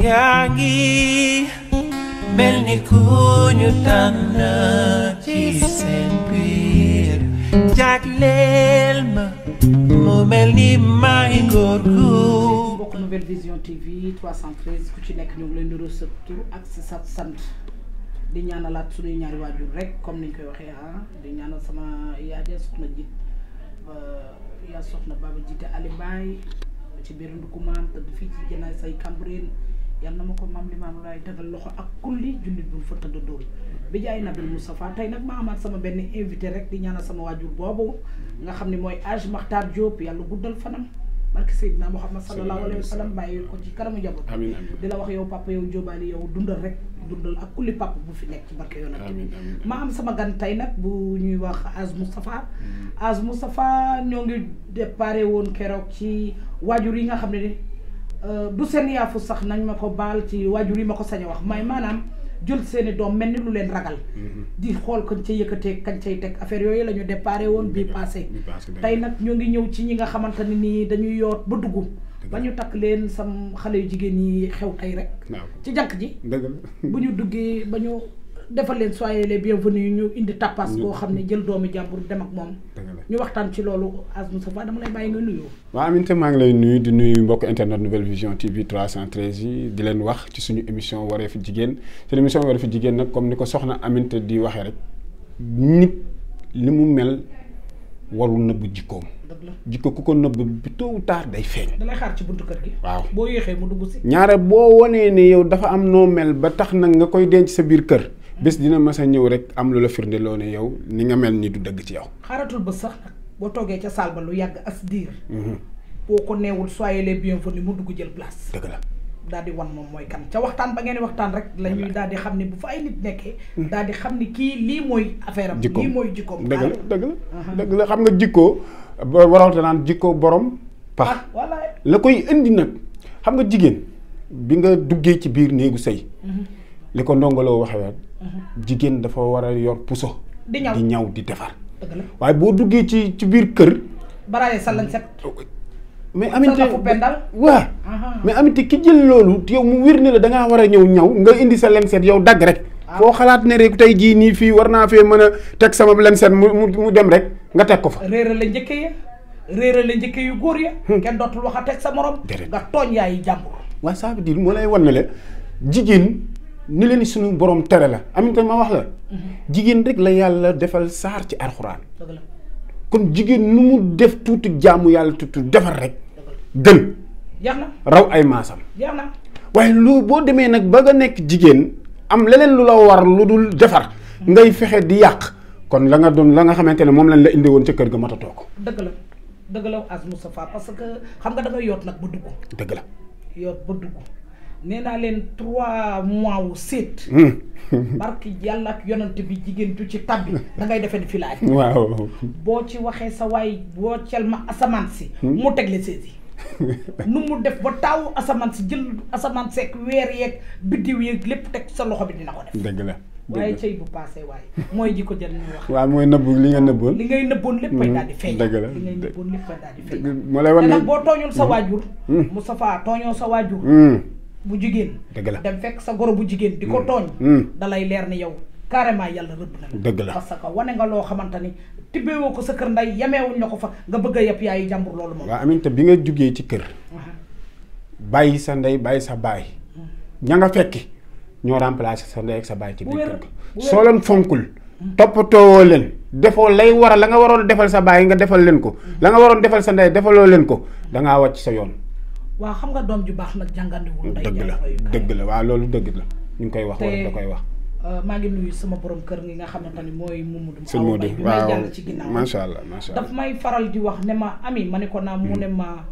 yaa ngi mel ni ku ñu tànn ci seen biir jagleel ma mu mel ni maay góor gu mbokk Nouvelle Vision TV 313 ku ci nekk ñu ngi leen di nuyu sa tur ak sa sant di ñaanalaat suñuy ñaari waajur rek comme niñ koy waxee di ñaanal sama yaay soxna jiit yaa soxna Baba jiite Ali Baye ci biir Ndukumaan tëdd fii ci jënaay say Cambérène yal na ma ko maam Limaamu Laay tegal loxo ak kulli jullit bu fa tëdd dóol bi jaay Nabil Moustapha tey nag ma amaat sama benn invité rek di ñaanal sama waajur boobu nga xam ne mooy Hadj Makhtar Diop yàlla guddal fanam barke Seydina Muhammad sallallahu alayhi wa sallam bàyyi ko ci kanamu njaboot di la wax yow papa yow Jóobaali yow dundal rek dundal ak kulli papa bu fi nekk ci barke yonent ma am sama gan tey nag bu ñuy wax Hadj Moustapha ñoo ngi déparé woon keroog ci waajur yi nga xam ne du seen yaafu sax nañ ma ko baal ci waajur yi ma ko sañ a wax may maanaam jël seeni doom mel ni lu leen ragal di xool kañ ca yëkkatee kañ cay teg affaire yooyu la ñu déparé woon bii passé tey nag ñoo ngi ñëw ci ñi nga xamante ne nii dañuy yoot ba dugg ba ñu takk leen sam xale yu jigéen yi xew tey rek ci jànk ji bu ñu duggee ba ñu defal leen soyez les bienvenus ñu indi tapas boo xam ne jël doomi jàmbur dem ak moom ñu waxtaan ci loolu Hadj Moustapha dama lay bàyyi nga nuyoo. waaw Aminata maa ngi lay nuyu di nuyu mbokk internet Nouvelle Vision TV 313 yi di leen wax ci suñu émission wareefu jigéen suñu émission wareefu jigéen nag comme ni ko soxna Aminata di waxee rek nit li mu mel warul nëbb jikkoom. jikko ku ko nëbb bi tôt ou tard day feeñ. da lay xaar ci buntu kër gi. waaw boo yéexee mu dugg si. ñaare boo wanee ne yow dafa am noo mel ba tax nag nga koy denc sa biir kër. bés dina mas a ñëw rek am lu la firnde loo ne yow ni nga mel ni du dëgg ci yow. xaaratul ba sax nag boo toogee ca saal ba lu yàgg as diir. boo ko neewul soyez les bienvenus mu dugg jël place. dëgg la daal di wan moom mooy kan ca waxtaan ba ngeen waxtaan rek. la ñuy daal di xam ne bu fa ay nit nekkee. daal di xam ni kii lii mooy affaire am. lii mooy jikkoom dëgg la dëgg la xam nga jikko warawte naan jikko borom pax la koy indi nag xam nga jigéen bi nga duggee ci biir néegu sëy li ko ndongoloo waxee jigéen dafa war a yor puso di ñaw di defar waaye boo duggee ci biir kër baraye sa lañ set mais aminte waaw mais aminte ki jël loolu yow mu wér ne la dangaa war a ñëw ñaw nga indi sa lenset yow dagg rek foo xalaat ne rek tey jii nii fii war naa fee mën a teg sama lenset mu dem rek nga teg ko fa réera la njëkke ya réera la njëkke yu góor ya kenn dootul wax a teg sa morom nga tooñ yaayi jàmbur waaye ça veut dire moo lay wan ne la jigéen ni leen suñu borom tere la aminte ma wax la jigéen rek la yàlla defal saar ci alxuraan kon jigéen nu mu def tuuti jaamu yàlla tuuti defar rek gën jeex na raw ay maasam jeex na waaye lu boo demee nag ba nga nekk jigéen am leneen lu la war lu dul defar ngay fexe di yàq kon la nga doon la nga xamante ne moom lañ la indi woon ca kër ga matatoo ko dëgg la Hadj Moustapha parce que xam nga da nga yoot nag ba dugg dëgg la yoot ba dugg nee naa leen 3 mois wu séet barki yàlla ak yonante bi jigéen du ci tabbi da ngay defee ni fi laaj waaw boo ci waxee sa waay boo cel ma asamaan si mu tegle seesi nu mu def ba taawu asamaan si jël asamaan seek weer yeeg biddiw yeeg lépp teg sa loxo bi dina ko def dëgg la waaye cëy bu passé waaye mooy ji ko jël ñu wax waaw mooy nëbbu li nga nëbboon li ngay nëbboon léppay daal di feeñ dëgg la li ngay nëbboon léppay daal di feeñ moo lay wan te nag boo tooñul sa waajur Moustapha tooñoo sa waajur bu jigéen dëgg la dem fekk sa goro bu jigéen di ko tooñ dalay leer ni yow carrément yàlla rëbb na la dëgg la parce que wane nga loo xamante ni tibbeewoo ko sa kër nday yameewuñ la ko fa nga bëgg a yëpp yaayi jàmbur loolu moom waaw aminte bi nga jugee ci kër bàyyi sa ndey bàyyi sa baay ña nga fekki ñoo remplacer sa ndey ak sa baay ci biir kër ga soo leen fonkul toppatoowoo leen defoo lay war a la nga waroon defal sa baay nga defal leen ko la nga waroon defal sa ndey defaloo leen ko dangaa wàcc sa yoon waaw xam nga doom ju baax nag jàngandiwul nday dëgg la waaw loolu dëgg la ñu ngi koy wax wala da koy wax maa ngi nuyu sama borom kër gi nga xamante ni mooy Mamadou sëñ Modou bi may jàll ci ginnaaw macha allah daf may faral di wax ne ma ami ma ne ko naa mu ne ma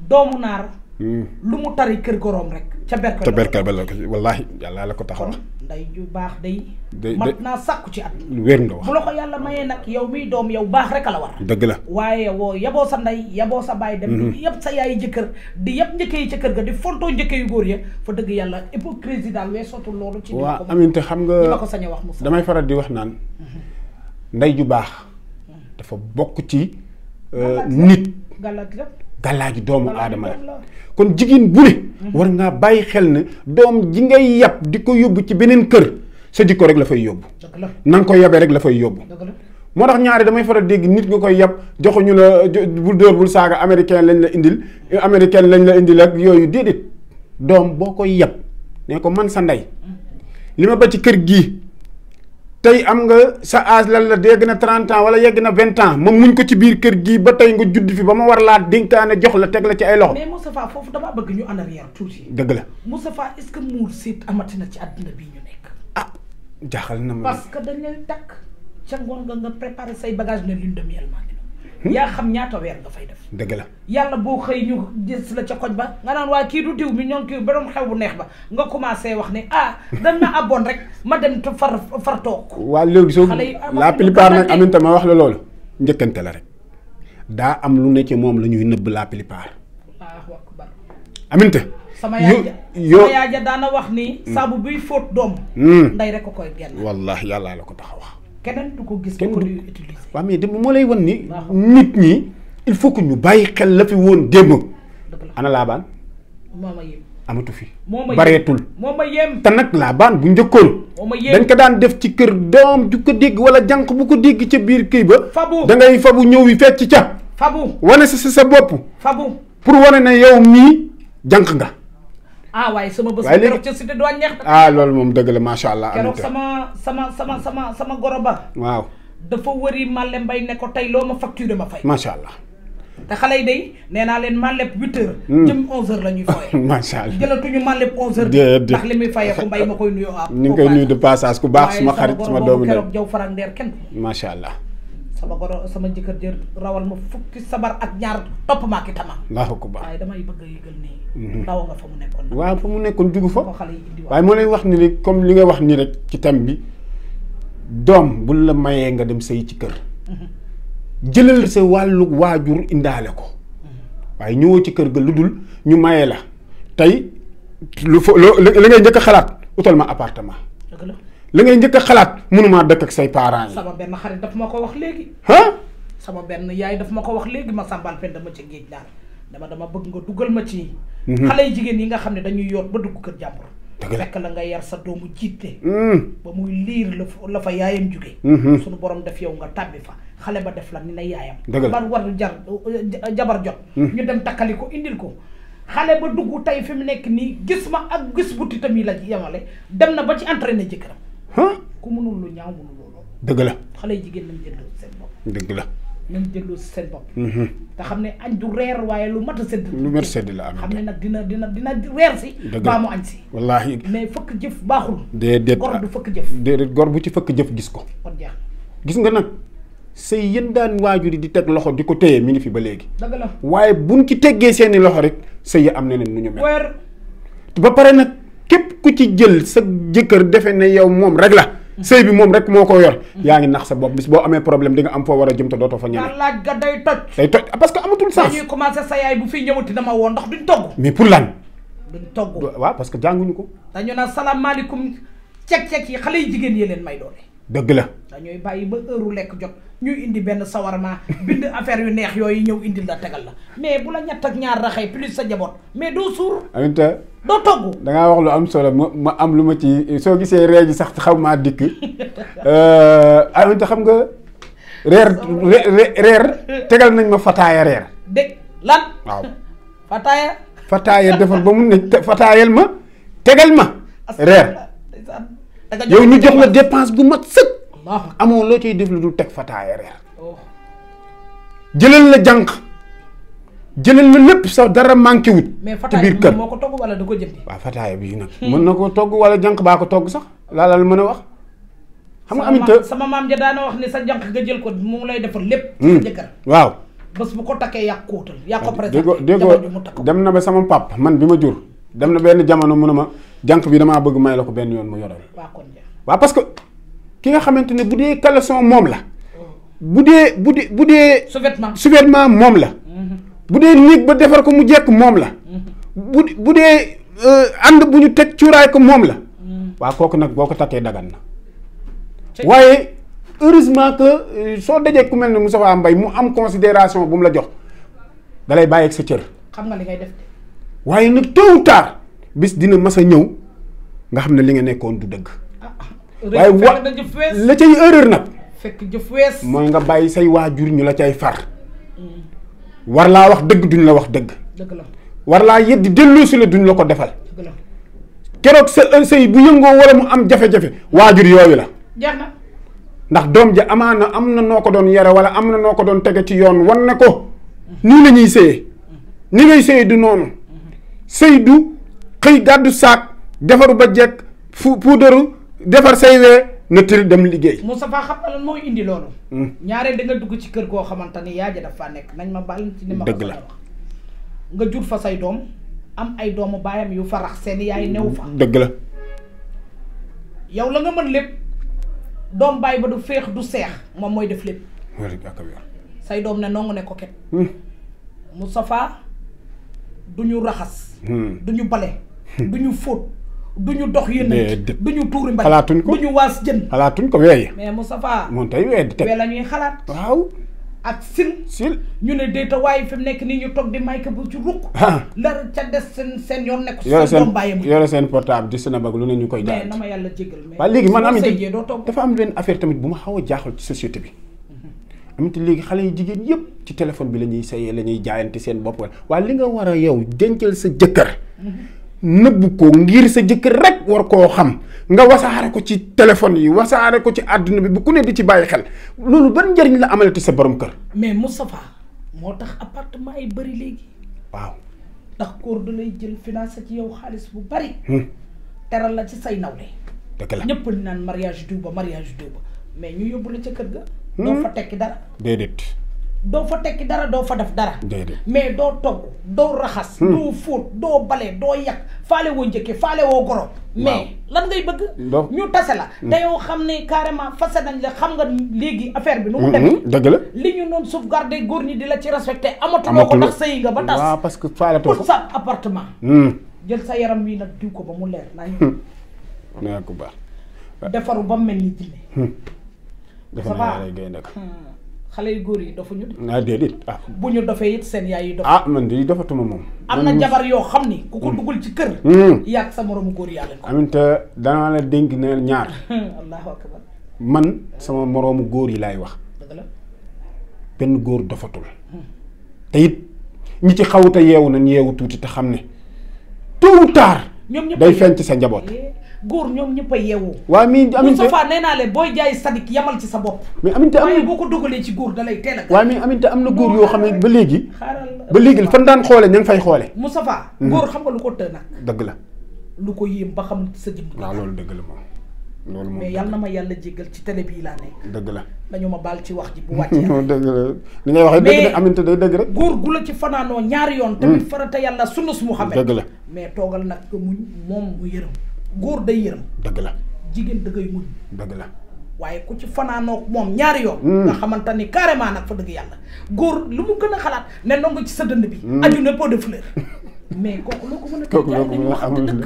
doomu naar lu mu tari kër goroom rek ca berkel ba la ko wallaahi yàlla la ko tax a wax nday ju baax day mat naa sàkku ci at wér nga wax bu la ko yàlla mayee nag yow miy doom yow baax rek a la war dëgg la waaye woo yaboo sa ndey yaboo sa baay dem di yëpp sa yaayi jëkkër di yëpp njëkke yi ca kër ga di fontoo njëkke yu góor ya fa dëgg yàlla hypocrisie daal wee sootul loolu ci waaw aminte xam nga la ko sañ a wax Moussa damay faral di wax naan ndey ju baax dafa bokk ci nit gàllaaju doomu aadama la kon jigéen bu ne war ngaa bàyyi xel ne doom ji ngay yab di ko yóbbu ci beneen kër sa jikko rek la fay yóbbu na nga ko yabee rek la fay yóbbu moo tax ñaari damay faral dégg nit nga koy yab joxuñu la bul dóor bul saaga américain lañ la indil ak yooyu déedéet doom boo koy yab ne ko man sa ndey li ma ba ci kër gii tey am nga sa âge lan la yegg na 30 ans wala yegg na 20 ans ma muñ ko ci biir kër gii ba tey nga judd fi ba ma war laa dénkaane jox la teg la ci ay loxo. mais Moustapha foofu damaa bëgg ñu en arrière tuuti. dëgg la Moustapha est-ce que muur siit amati na ci àddina bii ñu nekk. ah jaaxal na ma. parce que dañ leen takk ca ngoon nga préparer say bagage ne lune de miel maa ngi doon. yaa xam ñaata weer nga fay def. dëgg la yàlla boo xëy ñu gis la ca koñ ba nga naan waa kii du diw mi ñoom kii borom xew bu neex ba nga commencé wax ne dañ ma abboon rek ma dem te far toog. waa léegi soo la plupart nag Aminta ma wax la loolu njëkkante la rek daa am lu ne ci moom la ñuy nëbb la plupart. Allahu akbar. Aminta. sama yaay ja daana wax ni. saabu buy fóot doom. nday rek ko koy génn. wallahi yàlla la ko tax a wax. keneen du ko gis ko di utiliser. waaw mais dem moo lay wan ni. nit ñi il faut que ñu bàyyi xel la fi woon démb. ana laabaan. moo ma yem. amatu fi. moo ma bareetul. moo ma yem. te nag laabaan bu njëkkoon. moo ma yem dañ ko daan def ci kër doom du ko dégg wala jànq bu ko dégg ca biir kii ba. fabu da ngay fabu ñëw yi fecc ca. fabu wane sa bopp. fabu pour wane ne yow mii jànq nga. waaye sama bés. waaye léegi keroog ca cité doon ñeex. loolu moom dëgg la macha allah. keroog sama goro ba. waaw. dafa wëri Malle Mbay ne ko tey loo ma facturé ma fay. macha allah. te xale yi day nee naa leen Malle 8h. jëm 11h la ñuy fooyee. macha allah jëlatuñu Malle 11h. ndax li muy fayee ku mbay ma koy nuyoo ñu ngi koy nuyu de passage ku baax suma xarit suma doomu keroog jaw farak ndeer kenn. macha allah. sama goro sama jëkkër jër rawal ma fukki sabar ak ñaar topp maa ki tama. allahu akbar. waaye damay bëgg a yëgal nii. ndaw nga fa mu nekkoon. waaw fa mu nekkoon jugu fa. ko xale yi indi waaye moo lay wax ni rek comme li nga wax nii rek ci thème bi doom bul la mayee nga dem sëy ci kër. jëlal sa wàllu waajur indaale ko. waaye ñëwoo ci kër ga lu dul ñu mayee la tey li ngay njëkk a xalaat utal ma appartement. dëgg la. li ngay njëkk a xalaat mënumaa dëkk ak say parents yi. sama benn xarit daf ma ko wax léegi. sama benn yaay daf ma ko wax léegi ma sàmbal fen dama ca géej daal dama bëgg nga dugal ma ci. xale yu jigéen yi nga xam ne dañuy yoot ba dugg kër jàmbur. fekk la nga yar sa doomu jiite. ba muy liir la fa yaayam jóge. suñu borom def yow nga tàbbi fa xale ba def la ni na yaayam. dëgg la ba war jabar jot. ñu dem takkali ko indil ko. xale ba dugg tey fi mu nekk nii gis ma ak gis bu titam yi la yemale dem na ba ci entraîné jëkkëram. ku mënul lu ñaaw mënul loolu. dëgg la. xale yu jigéen nañ jëndoo seen bopp. dëgg la. nañ jëndoo si seen bopp. te xam ne añ du reer waaye lu mat a sedd. lu mat sedd la am. xam ne nag dina reer si. dëgg baa mu añ si. wallaahi. mais fëkk jëf baaxul. déedéet gor du fëkk jëf. déedéet gor bu ci fëkk jëf gis ko. kon jeex gis nga nag sëy yën daan waajur yi di teg loxo di ko téye mi ngi fi ba léegi. dëgg la waaye buñ ci teggee seeni loxo rek sëy ya am na leen nu ñu mel. weer. ba pare nag képp ku ci jël sa jëkkër defe ne yow moom rek la. sëy bi moom rek moo ko yor. yaa ngi nax sa bopp bis boo amee problème di nga am foo war a jëm te dootoo fa ñeme. laaj ga day toj. day toj parce que amatul sens. dañuy commencé sa yaay bu fiy ñëwati dama woo ndax duñ togg. mais pour lan. duñ togg. waaw parce que jànguñu ko. dañu naan salaamaaleykum cek-cek yi xale yu jigéen yi leen may doole. dëgg la. dañuy bàyyi ba heure lekk jot ñuy indi benn sawarma bind affaire yu neex yooyu ñëw indil la tegal la mais bu la ñett ak ñaar raxee plus sa jaboot mais doo suur. Aminta doo togg. da ngaa wax lu am solo ma am lu ma ci soo gisee reer ji sax xaw maa dikk Aminta xam nga reer tegal nañ ma fataaya reer. dégg lan. waaw. fataaya defar ba mu ne fataayal ma tegal ma. reer yow ñu jox la dépense bu mat sëkk. amoo loo ciy def lu dul teg fataaya reer. jëlal la jànq jëlal la lépp sa dara manqué wut. ci biir kër mais fataaya moo ko togg wala da ko jëndi. waaw fataaya bii nag. mën na koo togg wala jànq baa ko togg sax laa mën a wax. xam nga Aminta sama maam ja daana wax ni sa jànq nga jël ko mu lay defal lépp. sa jëkkër waaw. bés bu ko takkee yàq kóotal yàq ko présenté. déggoo dem na ba sama pap man bi ma jur dem na benn jamono mu ne ma jànq bi damaa bëgg may la ko benn yoon mu yoral. waaw parce que ki nga xamante ne bu dee caleçon moom la. bu dee sous-vêtement moom la. bu dee néeg ba defar ko mu jekk moom la. bu dee ànd bu ñu teg cuuraay ko moom la. waaw kooku nag boo ko takkee dagan na. waaye heureusement que soo dajee ku mel ne Moustapha Mbaye mu am considération bu mu la jox dalay bàyyi ak sa cër. xam nga li ngay def de. waaye nag tôt ou tard bis dina mas a ñëw nga xam ne li nga nekkoon du dëgg. waaye la cay erreur nag. fekk jëf wees. mooy nga bàyyi say waajur ñu la cay far. war laa wax dëgg duñ la wax dëgg. dëgg la war laa yeddi delloosi la duñ la ko defal. dëgg la keroog sa sëy bu yëngoo wala mu am jafe-jafe waajur yooyu la. jeex na. ndax doom ja amaana am na noo ko doon yare wala am na noo ko doon tege ci yoon wan ne ko nii la ñuy sëyee ni ngay sëyee du noonu sëy du xëy gàddu saak defaru ba jekk puudaru defar say wee na tël dem liggéey. Moustapha xam nga lan mooy indi loolu. ñaareel da nga dugg ci kër goo xamante ni yaa ja dafa nekk nañ ma baal ci ni ma ko dëgg la wax nga jur fa say doom am ay doomu baayam yu farax seen yaay new fa. dëgg la. yow la nga mën lépp doom baay ba du féex du seex moom mooy def lépp. say doom ne nongu ne coquette. Moustapha du ñu raxas. du ñu bale. du ñu fóot. du ñu dox yéen du ñu tuuri mbay. xalaatuñ ko du ñu waas jën. xalaatuñ ko weeye. mais Moustapha. moom tey wee di teg wee la ñuy xalaat. waaw. ak sil ñu ne déeta waaye fi mu nekk nii ñu toog di may bu ci ruq. la ca des seen yoon nekk. seen doom bàyyi yore seen portable di seen bag lu ne ñu koy jaay. mais na ma yàlla jégal. waaye léegi man amit toog dafa am benn affaire tamit bu ma xaw a jaaxal ci société bi. amit léegi xale yu jigéen yëpp ci téléphone bi la ñuy sayee la ñuy jaayante seen bopp wala waaye li nga war a yow dencal sa jëkkër. nëbbu ko ngir sa jëkkër rek war koo xam nga wasaare ko ci téléphone yi wasaare ko ci àdduna bi bu ku ne di ci bàyyi xel loolu ban njëriñ la amalati sa borom kër. mais Moustapha moo tax appartement yi bëri léegi. waaw. ndax góor da lay jël financé ci yow xaalis bu bari. teral la ci say nawle. dëgg la ñëpp di naan mariage diw ba mais ñu yóbbu la ca kër ga. doo fa tekki dara. déedéet. doo fa tekki dara doo fa def dara. déedéet mais doo togg doo raxas. doo fóot doo bale doo yàq faale woo njëkke faale woo goro. mais lan ngay bëgg. ñu tase la. te yow xam ne carrément fase nañ la xam nga léegi affaire bi. nu mu demee dëgg la. li ñu noon sauvegarder góor ñi di la ci respecté. amatuloo ko ndax sëy nga ba tas. waaw parce que faale too ko sa appartement. jël sa yaram wi nag diw ko ba mu leer naa nee ko baax. defaru ba mel ni jinne. defe naa lay gay nag. xale yu góor yi dafa ñu de. déedéet bu ñu dofee it seen yaay yi dof. man de dofatuma moom. am na jabar yoo xam ni ku ko dugal ci kër. yàgg sa moromu góor yàlla ko. aminta danaa la dénk ne ñaar. allahu akbar. man sama moroomu góor yi laay wax. dëgg la. benn góor dofatul. te it ñi ci xawuta yeewu nañ yeewu tuuti te xam ne tôt ou tard. ñoom ñëpp day feeñ ci sa njaboot. góor ñoom ñëpp a yeewu. waaw mi Aminta Moustapha nee naa leen booy jaay sadik yamal ci sa bopp. mais Aminta waaye boo ko dugalee ci góor da lay teel a. waaw mais Aminta am na góor yoo xam ne ba léegi. xaaral ba léegi fan daan xoole ña ngi fay xoole. Moustapha. góor xam nga lu ko të nag. dëgg la. lu ko yéem ba xam sa jëm. waaw loolu dëgg la moom. loolu moom mais yal na ma yàlla jéggal ci télé bii laa nekk. dëgg la. dañu ma baal ci wax ji bu wàccee. dëgg la li ngay waxee dëgg la Aminta day dëgg rek. góor gu la ci fanaanoo ñaari yoon. tamit farata yàlla sunna su Muhammad. dëgg la. mais toogal nag muñ moom mu yërëm. góor day yërëm. dëgg la. jigéen da ngay muñ. dëgg la. waaye ku ci fanaanoo moom ñaari yoon. nga xamante ni carrément nag fa dëgg yàlla. góor lu mu gën a xalaat ne ndongo ci sa dënd bi. aju na pot de fleur. mais kooku loo ko mën a. kooku loo ko mën a amul dëgg.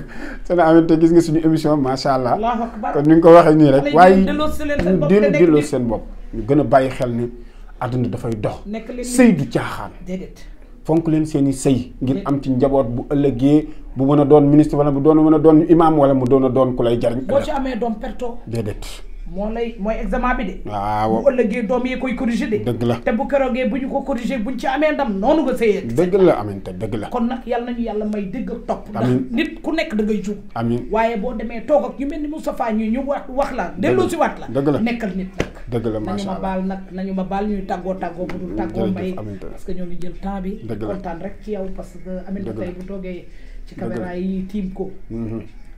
sëñ Aminta gis nga suñu émission macha allah. allahu akbar kon ni nga ko waxee nii rek. waaye delloo seen bopp ñu gën a bàyyi xel ni àdduna dafay dox. nekk leen sëy du caaxaan. déedéet. fonk leen seen i sëy ngir am ci njaboot bu ëllëgee bu mën a doon ministre wala bu doon mën a doon imam wala mu doon a doon ku lay jariñ. boo ci amee doom perto. déedéet. mooy examen bi de. waaw bu ëllëgee doom yi koy corriger de. dëgg la. te bu keroogee bu ñu ko corriger buñ ci amee ndam noonu nga sëyee. dëgg la Aminta dëgg la. kon nag yàlla nañu yàlla may dégg ak topp. ndax amiin nit ku nekk da ngay juum. amiin waaye boo demee toog ak ñu mel ni Moustapha ñu wax la delloo si waat la. dëgg la nekkal nit nag. dëgg la macha allah nañu ma baal ñuy tàggoo bu dul tàggoo may. parce que ñoo ngi jël temps bi. dëgg la kontaan rek ci yow parce que Aminta tey bu toogee ci caméra yi tiim ko.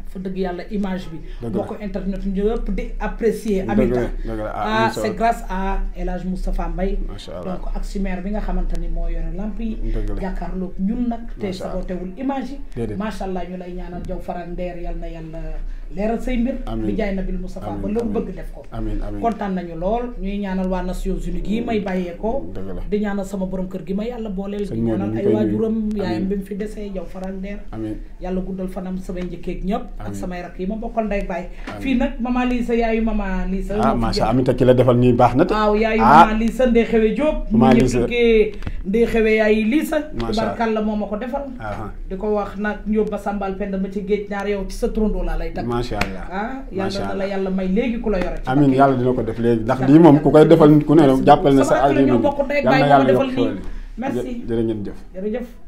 fa dëgg yàlla image bi. boo ko internet ñëpp di apprécier. Aminta c'est grâce à El Hadj Moustapha Mbaye. macha allah donc ak chimère bi nga xamante ni moo yore lamp yi. jàkkaarloog ñun nag. te sabotewul image yi. macha allah ñu lay ñaanal jaw faral ndeer yal na yàlla leeral say mbir. bi jaay Nabil Moustapha ba loo bëgg def ko. kontaan nañu lool ñuy ñaanal waa Nations Unies gii may bàyyeekoo. di ñaanal sama borom kër gi ma yàlla booleel. di ñaanal ay waajuram yaayam bi mu fi desee jaw faral ndeer. yàlla guddal fanam samay njëkkeeg ñëpp. ak samay rak yi ma bokkal ndey baay fii nag mama Lisa yaayu mama Lisa macha Aminta ki la defal nii baax na te waaw yaayu mama Lisa ndey xewe Jóob mama Lisa ndey xewe yaayu Lisa tubarkàlla moo ma ko defal di ko wax nag Njóob ba sambal pend ma ci géej ñaar yow ci sa turandoo laa lay tag macha allah yàlla na la yàlla may léegi ku la yore amiin yàlla dina ko def léegi ndax lii moom ku koy defal ku ne jàppal na sa ñoo bokk ndey baay moo ma defal lii merci jërë ngeen jëf jërëjëf